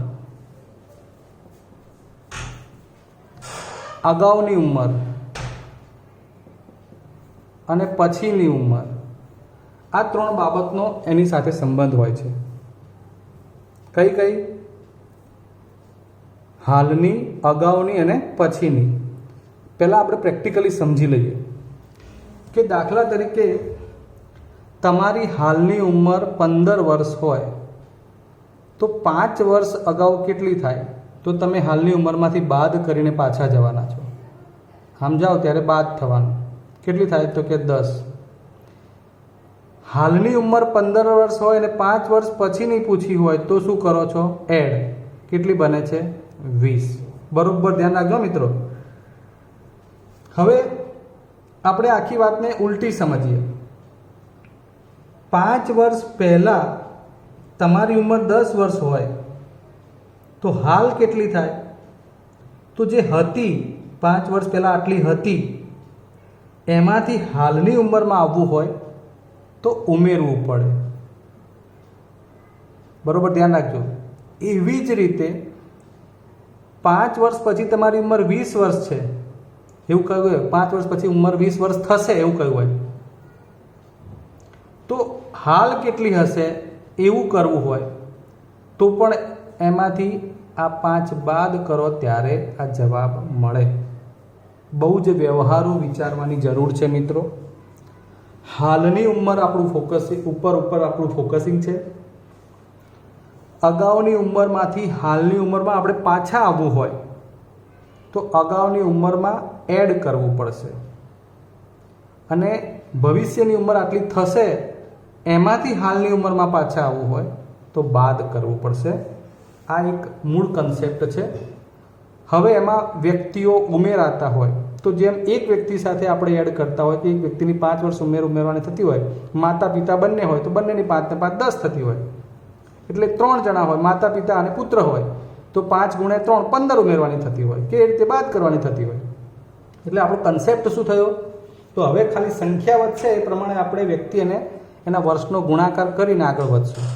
અગાઉની ઉંમર અને પછીની ઉંમર, આ ત્રણ બાબતનો એની સાથે સંબંધ હોય છે. કઈ કઈ? હાલની, અગાઉની અને પછીની. પહેલાં આપણે પ્રેક્ટિકલી સમજી લઈએ કે દાખલા તરીકે તમારી હાલની ઉંમર 15 વર્ષ હોય તો 5 વર્ષ અગાઉ કેટલી થાય? તો તમે હાલની ઉંમરમાંથી બાદ કરીને પાછા જવાના છો. આમ જાઓ ત્યારે બાદ થવાનું. કેટલી થાય? તો કે 10. હાલની ઉંમર 15 વર્ષ હોય અને 5 વર્ષ પછીની પૂછી હોય તો શું કરો છો? એડ. કેટલી બને છે? 20. બરોબર ધ્યાન રાખજો મિત્રો. હવે આપણે આખી વાતને ઉલટી સમજીએ. 5 વર્ષ પહેલાં તમારી ઉંમર 10 વર્ષ હોય તો હાલ કેટલી થાય? તો જે હતી 5 વર્ષ પહેલાં આટલી હતી એમાંથી હાલની ઉંમરમાં આવવું હોય તો ઉમેરવું પડે. બરોબર ધ્યાન રાખજો. એવી જ રીતે 5 વર્ષ પછી તમારી ઉંમર 20 વર્ષ છે એવું કહ્યું હોય, 5 વર્ષ પછી ઉંમર 20 વર્ષ થશે એવું કહ્યું હોય, તો હાલ કેટલી હશે એવું કરવું હોય તો પણ એમાંથી આ 5 બાદ કરો ત્યારે આ જવાબ મળે. બહુ જ વ્યવહારુ વિચારવાની જરૂર છે મિત્રો. હાલની ઉંમર આપણું ફોકસિંગ ઉપર આપણું ફોકસિંગ છે. અગાઉની ઉંમરમાંથી હાલની ઉંમરમાં આપણે પાછા આવવું હોય તો અગાઉની ઉંમરમાં એડ કરવું પડશે અને ભવિષ્યની ઉંમર આટલી થશે એમાંથી હાલની ઉંમરમાં પાછા આવવું હોય તો બાદ કરવું પડશે. આ એક મૂળ કન્સેપ્ટ છે. હવે એમાં વ્યક્તિઓ ઉમેરાતા હોય તો જેમ એક વ્યક્તિ સાથે આપણે એડ કરતા હોય કે એક વ્યક્તિની 5 વર્ષ ઉમેરવાની થતી હોય, માતા પિતા બંને હોય તો બંનેની 5 ને 5 10 થતી હોય, એટલે 3 જણા હોય, માતા પિતા અને પુત્ર હોય તો 5 ગુણ્યા 3 15 ઉમેરવાની થતી હોય કે એ રીતે બાદ કરવાની થતી હોય. એટલે આપણો કન્સેપ્ટ શું થયો? તો હવે ખાલી સંખ્યા વધશે એ પ્રમાણે આપણે વ્યક્તિને એના વર્ષનો ગુણાકાર કરીને આગળ વધશું.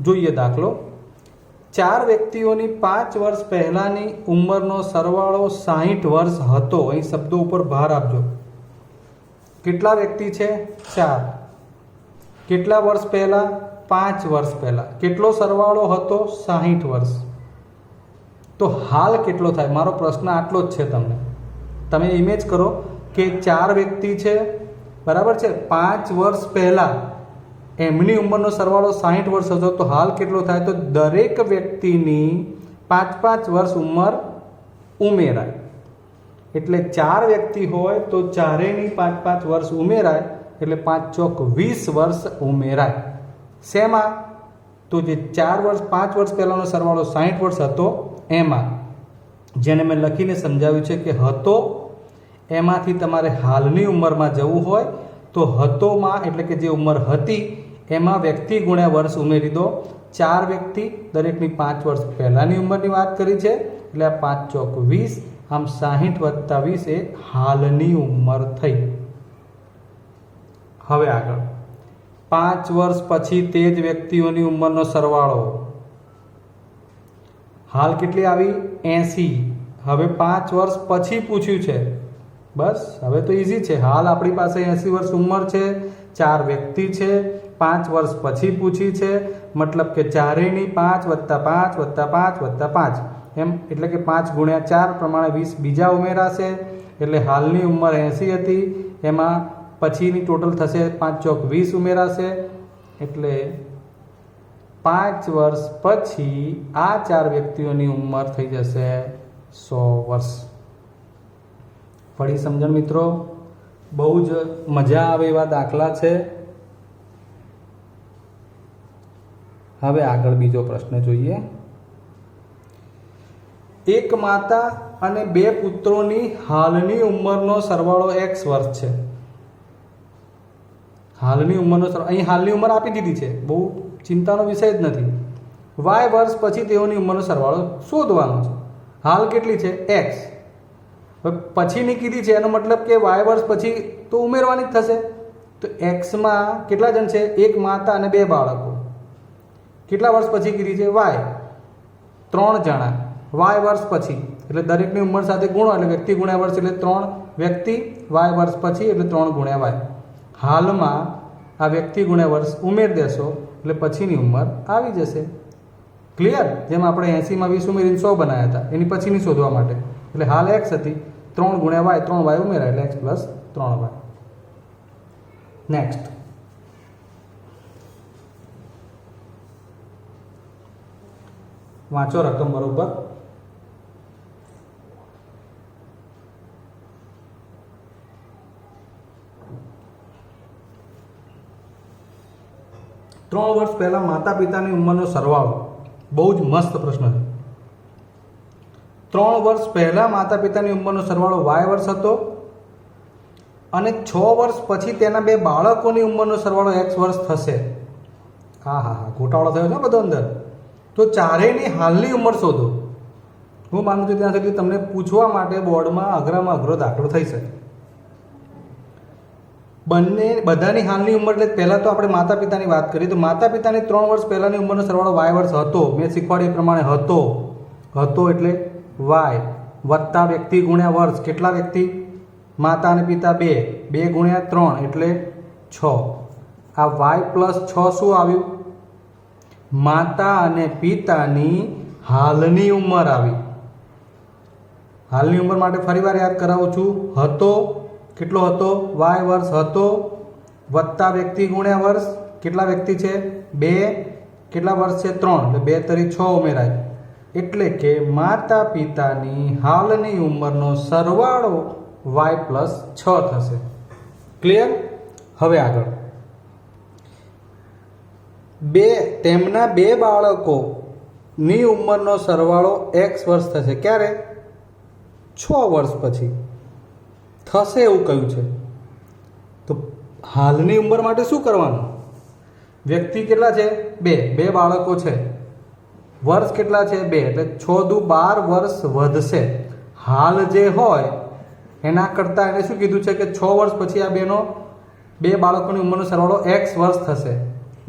જોઈએ દાખલો. 4 વ્યક્તિઓની 5 વર્ષ પહેલાંની ઉંમરનો સરવાળો 60 વર્ષ હતો. અહીં શબ્દો ઉપર ભાર આપજો. કેટલા વ્યક્તિ છે? 4. કેટલા વર્ષ પહેલાં? 5 વર્ષ પહેલાં. કેટલો સરવાળો હતો? 60 વર્ષ. તો હાલ કેટલો થાય? મારો પ્રશ્ન આટલો જ છે તમને. તમે ઇમેજ કરો કે 4 વ્યક્તિ છે, બરાબર છે, 5 વર્ષ પહેલાં એમની ઉંમરનો સરવાળો 60 વર્ષ હતો તો હાલ કેટલો થાય? તો દરેક વ્યક્તિની 5-5 વર્ષ ઉંમર ઉમેરાય. એટલે 4 વ્યક્તિ હોય તો ચારેયની 5-5 વર્ષ ઉમેરાય એટલે 5 ચોક 20 વર્ષ ઉમેરાય. શેમાં? તો જે 4 વર્ષ 5 વર્ષ પહેલાંનો સરવાળો 60 વર્ષ હતો એમાં, જેને મેં લખીને સમજાવ્યું છે કે હતો એમાંથી તમારે હાલની ઉંમરમાં જવું હોય તો હતોમાં એટલે કે જે ઉંમર હતી એમાં વ્યક્તિ ગુણ્યા વર્ષ ઉમેરી દો. 4 વ્યક્તિ, દરેકની 5 વર્ષ પહેલાંની ઉંમરની વાત કરી છે એટલે આ 5 ચોક 20. આમ 60 વત્તા 20 એ હાલની ઉંમર થઈ. હવે આગળ 5 વર્ષ પછી તે જ વ્યક્તિઓની ઉંમરનો સરવાળો. હાલ કેટલી આવી? 80. હવે 5 વર્ષ પછી પૂછ્યું છે. બસ હવે તો ઇઝી છે. હાલ આપણી પાસે 80 વર્ષ ઉંમર છે, 4 વ્યક્તિ છે, 5 વર્ષ પછી પૂછી છે, મતલબ કે ચારેયની 5 વત્તા 5 વત્તા 5 વત્તા 5 એમ, એટલે કે 5 ગુણ્યા 4 પ્રમાણે 20 બીજા ઉમેરાશે એટલે હાલની ઉંમર 80 હતી, એમાં પછીની ટોટલ થશે 5 ચોક 20 ઉમેરાશે એટલે 5 વર્ષ પછી આ 4 વ્યક્તિઓની ઉંમર થઈ જશે 100 વર્ષ. ફરી સમજણ મિત્રો. બહુ જ મજા આવે એવા દાખલા છે. હવે આગળ બીજો પ્રશ્ન જોઈએ. એક માતા અને 2 પુત્રોની હાલની ઉંમરનો સરવાળો x વર્ષ છે. હાલની ઉંમરનો સરવાળો, અહીં હાલની ઉંમર આપી દીધી છે, બહુ ચિંતાનો વિષય જ નથી. વાય વર્ષ પછી તેઓની ઉંમરનો સરવાળો શોધવાનો છે. હાલ કેટલી છે? એક્સ. હવે પછીની કીધી છે એનો મતલબ કે વાય વર્ષ પછી તો ઉમેરવાની જ થશે. તો એક્સમાં કેટલા જણ છે? એક માતા અને 2 બાળકો. કેટલા વર્ષ પછી કીધી છે? વાય 3 જણા. વાય વર્ષ પછી એટલે દરેકની ઉંમર સાથે ગુણો એટલે વ્યક્તિ ગુણ્યા વર્ષ એટલે 3 વ્યક્તિ. વાય વર્ષ પછી એટલે 3 ગુણ્યા વાય. હાલમાં આ વ્યક્તિ ગુણ્યા વર્ષ ઉમેર દેશો એટલે પછીની ઉંમર આવી જશે. ક્લિયર? જેમ આપણે 80માં 20 ઉમેરીને 100 બનાવ્યા હતા, એની પછીની શોધવા માટે. એટલે હાલ એક્સ હતી, 3 ગુણ્યા વાય, 3 વાય ઉમેરાય એટલે એક્સ પ્લસ 3 વાય. નેક્સ્ટ, વાંચો રકમ બરોબર. ત્રણ વર્ષ પહેલા માતા પિતાની ઉંમરનો સરવાળો. બહુ જ મસ્ત પ્રશ્ન છે. 3 વર્ષ પહેલા માતા પિતાની ઉંમરનો સરવાળો વાય વર્ષ હતો અને 6 વર્ષ પછી તેના 2 બાળકોની ઉંમરનો સરવાળો એક્સ વર્ષ થશે. હા હા હા, ગોટાળો થયો છે બધો અંદર. તો ચારેયની હાલની ઉંમર શોધો. હું માનું છું ત્યાં સુધી તમને પૂછવા માટે બોર્ડમાં અઘરામાં અઘરો દાખલો થઈ શકે. બધાની હાલની ઉંમર એટલે પહેલાં તો આપણે માતા પિતાની વાત કરીએ તો માતા પિતાની 3 વર્ષ પહેલાંની ઉંમરનો સરવાળો વાય વર્ષ હતો. મેં શીખવાડ્યું એ પ્રમાણે હતો એટલે વાય વત્તા વ્યક્તિ ગુણ્યા વર્ષ. કેટલા વ્યક્તિ? માતા અને પિતા 2. 2 ગુણ્યા 3 એટલે 6. આ વાય પ્લસ 6 શું આવ્યું? માતા અને પિતાની હાલની ઉંમર આવી. હાલની ઉંમર માટે ફરીવાર યાદ કરાવું છું. હતો કેટલો હતો? વાય વર્ષ હતો વત્તા વ્યક્તિ ગુણ્યા વર્ષ. કેટલા વ્યક્તિ છે? 2. કેટલા વર્ષ છે? 3. એટલે 2 તરી 6 ઉમેરાય. એટલે કે માતા પિતાની હાલની ઉંમરનો સરવાળો વાય પ્લસ 6 થશે. ક્લિયર? હવે આગળ તેમના 2 બાળકોની ઉંમરનો સરવાળો એક્સ વર્ષ થશે. ક્યારે? 6 વર્ષ પછી થશે એવું કહ્યું છે. તો હાલની ઉંમર માટે શું કરવાનું? વ્યક્તિ કેટલા છે? 2 બાળકો છે. વર્ષ કેટલા છે? 2. એટલે 6 દુ 12 વર્ષ વધશે. હાલ જે હોય એના કરતાં એને શું કીધું છે કે 6 વર્ષ પછી આ 2 બાળકોની ઉંમરનો સરવાળો એક્સ વર્ષ થશે.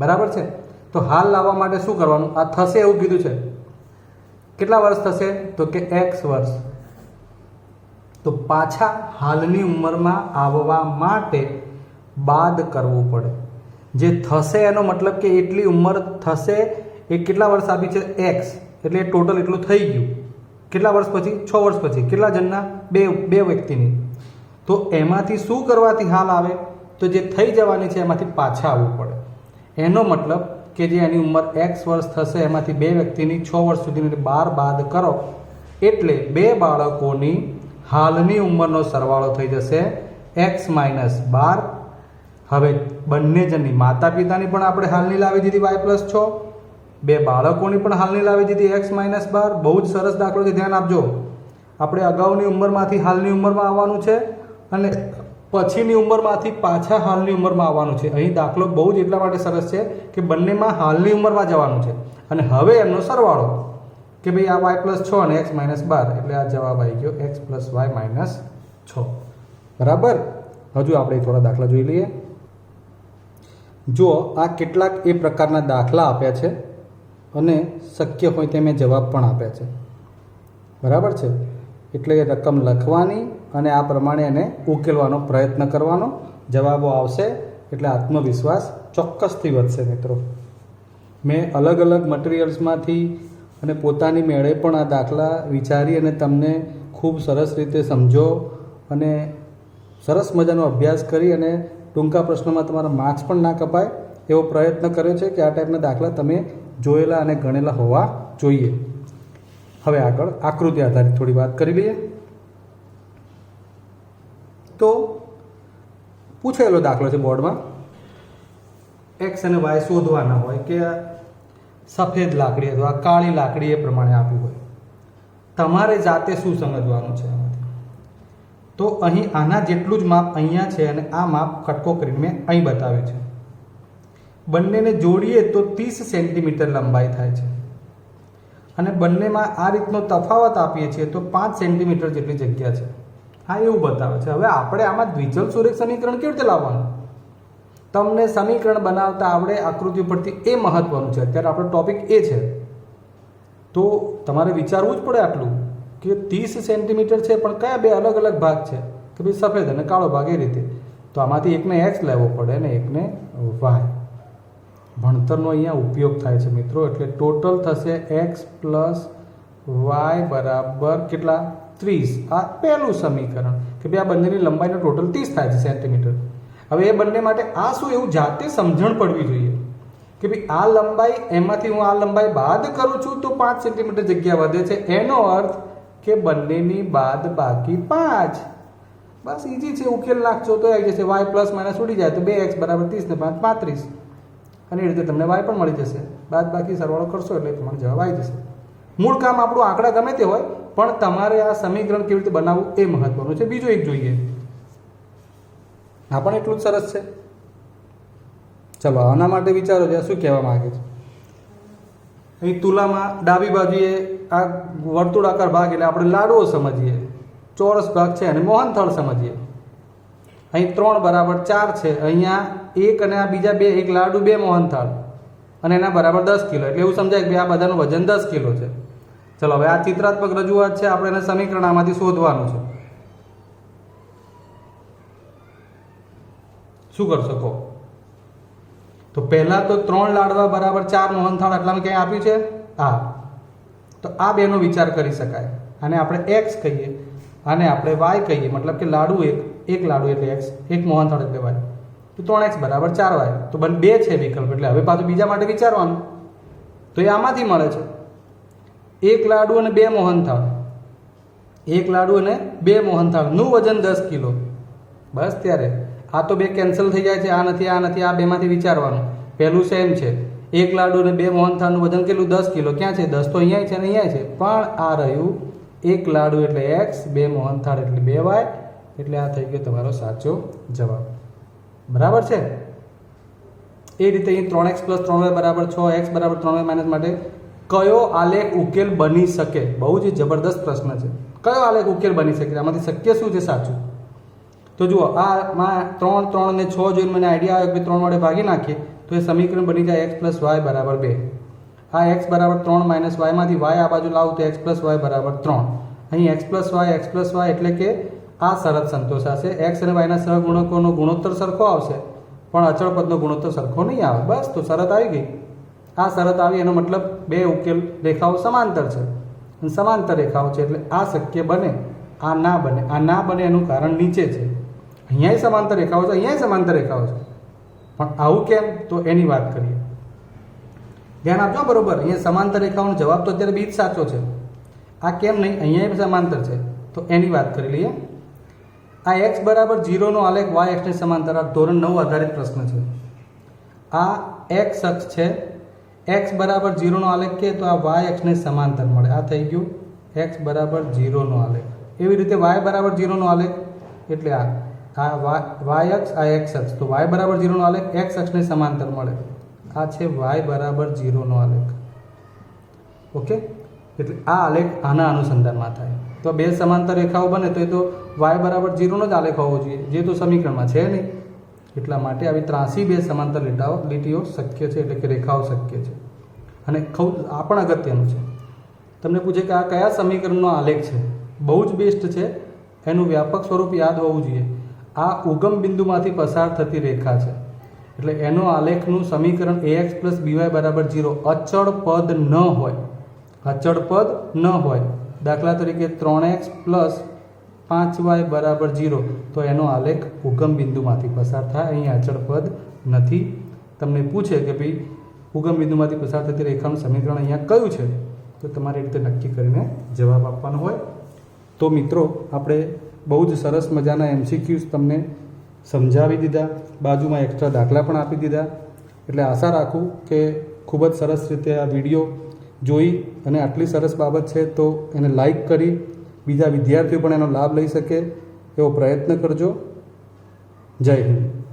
બરાબર છે? તો હાલ લાવવા માટે શું કરવાનું? આ થશે એવું કીધું છે. કેટલા વર્ષ થશે? તો કે એક્સ વર્ષ. તો પાછા હાલની ઉંમરમાં આવવા માટે બાદ કરવું પડે. જે થશે એનો મતલબ કે એટલી ઉંમર થશે એ કેટલા વર્ષ આપી છે? એક્સ. એટલે ટોટલ એટલું થઈ ગયું. કેટલા વર્ષ પછી? 6 વર્ષ પછી. કેટલા જણના? 2 વ્યક્તિની. તો એમાંથી શું કરવાથી હાલ આવે? તો જે થઈ જવાની છે એમાંથી પાછા આવવું પડે. એનો મતલબ કે જે એની ઉંમર એક્સ વર્ષ થશે એમાંથી 2 વ્યક્તિની 6 વર્ષ સુધીની 12 બાદ કરો એટલે 2 બાળકોની હાલની ઉંમરનો સરવાળો થઈ જશે એક્સ માઇનસ 12. હવે બંને જણની માતા પિતાની પણ આપણે હાલની લાવી દીધી વાય પ્લસ 6. 2 બાળકોની પણ હાલની લાવી દીધી એક્સ માઇનસ 12. બહુ જ સરસ દાખલો છે, ધ્યાન આપજો. આપણે અગાઉની ઉંમરમાંથી હાલની ઉંમરમાં આવવાનું છે અને પછીની ઉંમરમાંથી પાછા હાલની ઉંમરમાં આવવાનું છે. અહીં દાખલો બહુ જ એટલા માટે સરસ છે કે બંનેમાં હાલની ઉંમરમાં જવાનું છે અને હવે એમનો સરવાળો કે ભાઈ આ વાય પ્લસ 6 અને એક્સ માઇનસ 12 એટલે આ જવાબ આવી ગયો એક્સ પ્લસ વાય માઇનસ 6. બરાબર? હજુ આપણે થોડા દાખલા જોઈ લઈએ. જો આ કેટલાક એ પ્રકારના દાખલા આપ્યા છે અને શક્ય હોય તે મેં જવાબ પણ આપ્યા છે. બરાબર છે? એટલે એ રકમ લખવાની અને આ પ્રમાણે એને ઉકેલવાનો પ્રયત્ન કરવાનો. જવાબો આવશે એટલે આત્મવિશ્વાસ ચોક્કસથી વધશે મિત્રો. મેં અલગ અલગ મટીરિયલ્સમાંથી અને પોતાની મેળે પણ આ દાખલા વિચારી અને તમને ખૂબ સરસ રીતે સમજો અને સરસ મજાનો અભ્યાસ કરી અને ટૂંકા પ્રશ્નોમાં તમારા માર્ક્સ પણ ના કપાય એવો પ્રયત્ન કર્યો છે કે આ ટાઈપના દાખલા તમે જોયેલા અને ગણેલા હોવા જોઈએ. હવે આગળ આકૃતિ આધારિત થોડી વાત કરી લઈએ. તો પૂછેલો દાખલો છે બોર્ડમાં. એક્સ અને વાય શોધવાના હોય કે સફેદ લાકડી અથવા કાળી લાકડી એ પ્રમાણે આપ્યું હોય. તમારે જાતે શું સમજવાનું છે? તો અહીં આના જેટલું જ માપ અહીંયા છે અને આ માપ કટકો કરીને મેં અહીં બતાવ્યું છે. બંનેને જોડીએ તો 30 સેન્ટીમીટર લંબાઈ થાય છે અને બંનેમાં આ રીતનો તફાવત આપીએ છીએ તો 5 સેન્ટીમીટર જેટલી જગ્યા છે. હા, એવું બતાવે છે. હવે આપણે આમાં દ્વિચલ સુરેખ સમીકરણ કેવી રીતે લાવવાનું? તમને સમીકરણ બનાવતા આવડે, આકૃતિ પરથી, એ મહત્વનું છે. અત્યારે આપણો ટોપિક એ છે. તો તમારે વિચારવું જ પડે આટલું કે 30 સેન્ટીમીટર છે પણ કયા બે અલગ અલગ ભાગ છે કે ભાઈ સફેદ અને કાળો ભાગ, એ રીતે. તો આમાંથી એકને એક્સ લેવો પડે ને એકને વાય. ભણતરનો અહીંયા ઉપયોગ થાય છે મિત્રો. એટલે ટોટલ થશે એક્સ પ્લસ વાય બરાબર કેટલા? 30. આ પહેલું સમીકરણ કે ભાઈ આ બંનેની લંબાઈનો ટોટલ 30 થાય છે સેન્ટીમીટર. હવે એ બંને માટે આ શું એવું જાતે સમજણ પડવી જોઈએ કે ભાઈ આ લંબાઈ, એમાંથી હું આ લંબાઈ બાદ કરું છું તો 5 સેન્ટીમીટર જગ્યા વધે છે. એનો અર્થ કે બંનેની બાદ બાકી 5. બસ ઈજી છે, ઉકેલ નાખજો તો આવી જશે. વાય પ્લસ માઇનસ ઉડી જાય તો 2x બરાબર 30 ને 5 35. અને એ રીતે તમને વાય પણ મળી જશે. બાદ બાકી સરવાળો કરશો એટલે તમારો જવાબ આવી જશે. મૂળ કામ આપણું આંકડા ગમે તે હોય પણ તમારે આ સમીકરણ કેવી રીતે બનાવવું એ મહત્વનું છે. બીજું એક જોઈએ, આ પણ એટલું જ સરસ છે. ચલો આના માટે વિચારો છે શું કહેવા માંગે છે. અહીં તુલામાં ડાબી બાજુએ આ વર્તુળાકાર ભાગ એટલે આપણે લાડુઓ સમજીએ, ચોરસ ભાગ છે અને મોહનથાળ સમજીએ. અહીં 3 બરાબર 4 છે, અહીંયા 1 અને આ બીજા 2, એક લાડુ 2 મોહનથાળ અને એના બરાબર 10 કિલો. એટલે એવું સમજાય કે આ બધાનું વજન 10 કિલો છે. ચલો હવે આ ચિત્રાત્મક રજૂઆત છે, આપણે એને સમીકરણ આમાંથી શોધવાનું છે. શું કરશો કહો? તો પહેલા તો 3 લાડવા બરાબર 4 મોહનથાળ આટલામાં ક્યાંય આપ્યું છે? હા. તો આ બેનો વિચાર કરી શકાય. આને આપણે એક્સ કહીએ, આને આપણે વાય કહીએ. મતલબ કે લાડુ એક લાડુ એટલે એક્સ, એક મોહનથાળ એટલે વાય. તો 3x બરાબર 4y. તો બંને 2 છે વિકલ્પ, એટલે હવે પાછું બીજા માટે વિચારવાનું. તો એ આમાંથી મળે છે. એક લાડુ અને 2 મોહનથાળ, એક લાડુ અને 2 મોહનથાળનું વજન 10 કિલો. બસ ત્યારે આ તો 2 કેન્સલ થઈ જાય છે. આ નથી, આ નથી, આ બેમાંથી વિચારવાનું. પહેલું સેમ છે. એક લાડુ અને 2 મોહનથાળનું વજન કેટલું? 10 કિલો. ક્યાં છે? 10 તો અહીંયા છે અને અહીંયા છે. પણ આ રહ્યું એક લાડુ એટલે એક્સ, 2 મોહનથાળ એટલે 2y. એટલે આ થઈ ગયો તમારો સાચો જવાબ. બરાબર છે. એ રીતે અહીં 3x પ્લસ 3y બરાબર 6x બરાબર 3y માઇનસ માટે કયો આલેખ ઉકેલ બની શકે? બહુ જ જબરદસ્ત પ્રશ્ન છે. કયો આલેખ ઉકેલ બની શકે? આમાંથી શક્ય શું છે સાચું? તો જુઓ, આમાં 3, 3 અને 6 જોઈને મને આઈડિયા આવ્યો કે 3 વડે ભાગી નાખીએ તો એ સમીકરણ બની જાય x પ્લસ વાય બરાબર 2. આ x બરાબર 3 માઇનસ વાયમાંથી વાય આ બાજુ લાવું તો x પ્લસ વાય બરાબર 3. અહીં x પ્લસ વાય એટલે કે આ શરત સંતોષાશે. x અને yના સહગુણકોનો ગુણોત્તર સરખો આવશે પણ અચળ પદનો ગુણોત્તર સરખો નહીં આવે. બસ, તો શરત આવી ગઈ. આ શરત આવી એનો મતલબ 2 ઉકેલ રેખાઓ સમાંતર છે. અને સમાંતર રેખાઓ છે એટલે આ શક્ય બને, આ ના બને. આ ના બને એનું કારણ નીચે છે. અહીંયાય સમાંતર રેખાઓ છે, અહીંયાય સમાંતર રેખાઓ છે, પણ આવું કેમ? તો એની વાત કરીએ. ધ્યાન આપજો બરોબર. અહીંયા સમાંતર રેખાઓનો જવાબ તો અત્યારે બી જ સાચો છે. આ કેમ નહીં? અહીંયા સમાંતર છે તો એની વાત કરી લઈએ. આ x બરાબર 0 નો આલેખ y x ને સમાંતર, આ ધોરણ 9 આધારિત પ્રશ્ન છે. આ x અક્ષ છે, x બરાબર 0 નો આલેખ કે તો આ y x ને સમાંતર મળે. આ થઈ ગયું x બરાબર 0 નો આલેખ. એવી રીતે y બરાબર 0 નો આલેખ એટલે આ y અક્ષ, આ x અક્ષ. તો y બરાબર 0 નો આલેખ x અક્ષ ને સમાંતર મળે. આ છે y બરાબર 0 નો આલેખ. ઓકે, એટલે આ આલેખ આના અનુસંધાનમાં થાય તો 2 સમાંતર રેખાઓ બને તો એ તો y બરાબર 0 નો જ આલેખ હોવો જોઈએ, જે તો સમીકરણમાં છે નહીં. એટલા માટે આવી ત્રાસી 2 સમાંતર લીટીઓ શક્ય છે, એટલે કે રેખાઓ શક્ય છે. અને આ પણ અગત્યનું છે. તમને પૂછે કે આ કયા સમીકરણનો આલેખ છે? બહુ જ બેસ્ટ છે. એનું વ્યાપક સ્વરૂપ યાદ હોવું જોઈએ. આ ઉગમ બિંદુમાંથી પસાર થતી રેખા છે એટલે એનો આલેખનું સમીકરણ ax પ્લસ by બરાબર 0 અચળ પદ ન હોય. અચળ પદ ન હોય. દાખલા તરીકે 3x પ્લસ 5y બરાબર 0 તો એનો આલેખ ઉગમ બિંદુમાંથી પસાર થાય. અહીં અચળ પદ નથી. તમને પૂછે કે ભાઈ ઉગમ બિંદુમાંથી પસાર થતી રેખાનું સમીકરણ અહીંયા કયું છે તો તમારે રીતે નક્કી કરીને જવાબ આપવાનો હોય. તો મિત્રો આપણે બહુ જ સરસ મજાના MCQs તમને સમજાવી દીધા, બાજુમાં એક્સ્ટ્રા દાખલા પણ આપી દીધા. એટલે આશા રાખું કે ખૂબ જ સરસ રીતે આ વિડીયો જોઈ અને આટલી સરસ બાબત છે તો એને લાઈક કરી બીજા વિદ્યાર્થીઓ પણ એનો લાભ લઈ શકે એવો પ્રયત્ન કરજો. જય હિન્દ.